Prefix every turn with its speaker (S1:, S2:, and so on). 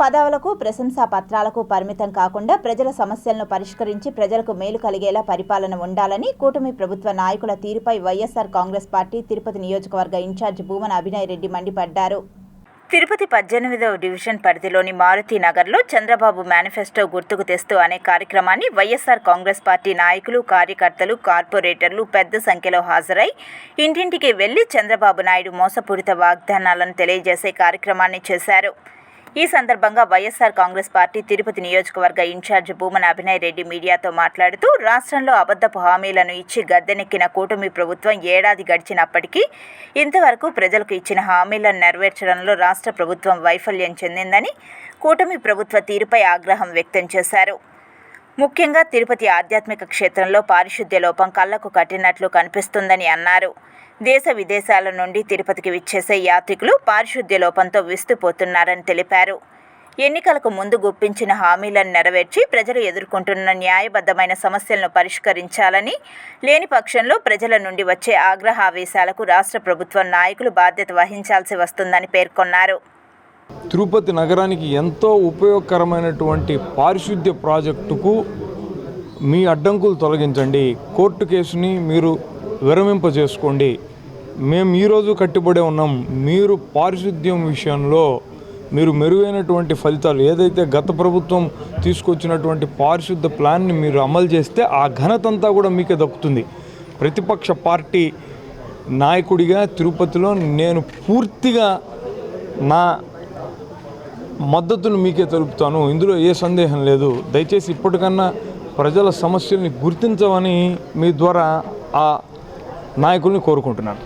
S1: పదవులకు ప్రశంసా పత్రాలకు పరిమితం కాకుండా ప్రజల సమస్యలను పరిష్కరించి ప్రజలకు మేలు కలిగేలా పరిపాలన ఉండాలని కూటమి ప్రభుత్వ నాయకుల తీరుపై వైఎస్ఆర్ కాంగ్రెస్ పార్టీ తిరుపతి నియోజకవర్గ ఇన్ఛార్జ్ భూమన అభినయ్ రెడ్డి మండిపడ్డారు. తిరుపతి 18వ డివిజన్ పరిధిలోని మారుతి నగర్లో చంద్రబాబు మేనిఫెస్టో గుర్తుకు తెస్తూ అనే కార్యక్రమాన్ని వైఎస్ఆర్ కాంగ్రెస్ పార్టీ నాయకులు, కార్యకర్తలు, కార్పొరేటర్లు పెద్ద సంఖ్యలో హాజరై ఇంటింటికి వెళ్లి చంద్రబాబు నాయుడు మోసపూరిత వాగ్దానాలను తెలియజేసే కార్యక్రమాన్ని చేశారు. ఈ సందర్భంగా వైఎస్ఆర్ కాంగ్రెస్ పార్టీ తిరుపతి నియోజకవర్గ ఇన్ఛార్జ్ భూమన అభినయ్ రెడ్డి మీడియాతో మాట్లాడుతూ రాష్ట్రంలో అబద్ధపు హామీలను ఇచ్చి గద్దెనెక్కిన కూటమి ప్రభుత్వం ఏడాది గడిచినప్పటికీ ఇంతవరకు ప్రజలకు ఇచ్చిన హామీలను నెరవేర్చడంలో రాష్ట్ర ప్రభుత్వం వైఫల్యం చెందిందని కూటమి ప్రభుత్వ తీరుపై ఆగ్రహం వ్యక్తం చేశారు. ముఖ్యంగా తిరుపతి ఆధ్యాత్మిక క్షేత్రంలో పారిశుద్ధ్య లోపం కళ్లకు కట్టినట్లు కనిపిస్తుందని అన్నారు. దేశ విదేశాల నుండి తిరుపతికి విచ్చేసే యాత్రికులు పారిశుద్ధ్య లోపంతో విస్తుపోతున్నారని తెలిపారు. ఎన్నికలకు ముందు గుప్పించిన హామీలను నెరవేర్చి ప్రజలు ఎదుర్కొంటున్న న్యాయబద్ధమైన సమస్యలను పరిష్కరించాలని, లేని పక్షంలో ప్రజల నుండి వచ్చే ఆగ్రహావేశాలకు రాష్ట్ర ప్రభుత్వం నాయకులు బాధ్యత వహించాల్సి వస్తుందని పేర్కొన్నారు.
S2: తిరుపతి నగరానికి ఎంతో ఉపయోగకరమైనటువంటి పారిశుద్ధ్య ప్రాజెక్టుకు మీ అడ్డంకులు తొలగించండి, కోర్టు కేసుని మీరు విరమింపజేసుకోండి. మేము ఈరోజు కట్టుబడి ఉన్నాం. మీరు పారిశుద్ధ్యం విషయంలో మీరు మెరుగైనటువంటి ఫలితాలు ఏదైతే గత ప్రభుత్వం తీసుకొచ్చినటువంటి పారిశుద్ధ్య ప్లాన్ని మీరు అమలు చేస్తే ఆ ఘనత అంతా కూడా మీకే దక్కుతుంది. ప్రతిపక్ష పార్టీ నాయకుడిగా తిరుపతిలో నేను పూర్తిగా నా మద్దతును మీకే తెలుపుతాను. ఇందులో ఏ సందేహం లేదు. దయచేసి ఇప్పటికన్నా ప్రజల సమస్యల్ని గుర్తించమని మీ ద్వారా ఆ నాయకుల్ని కోరుకుంటున్నాను.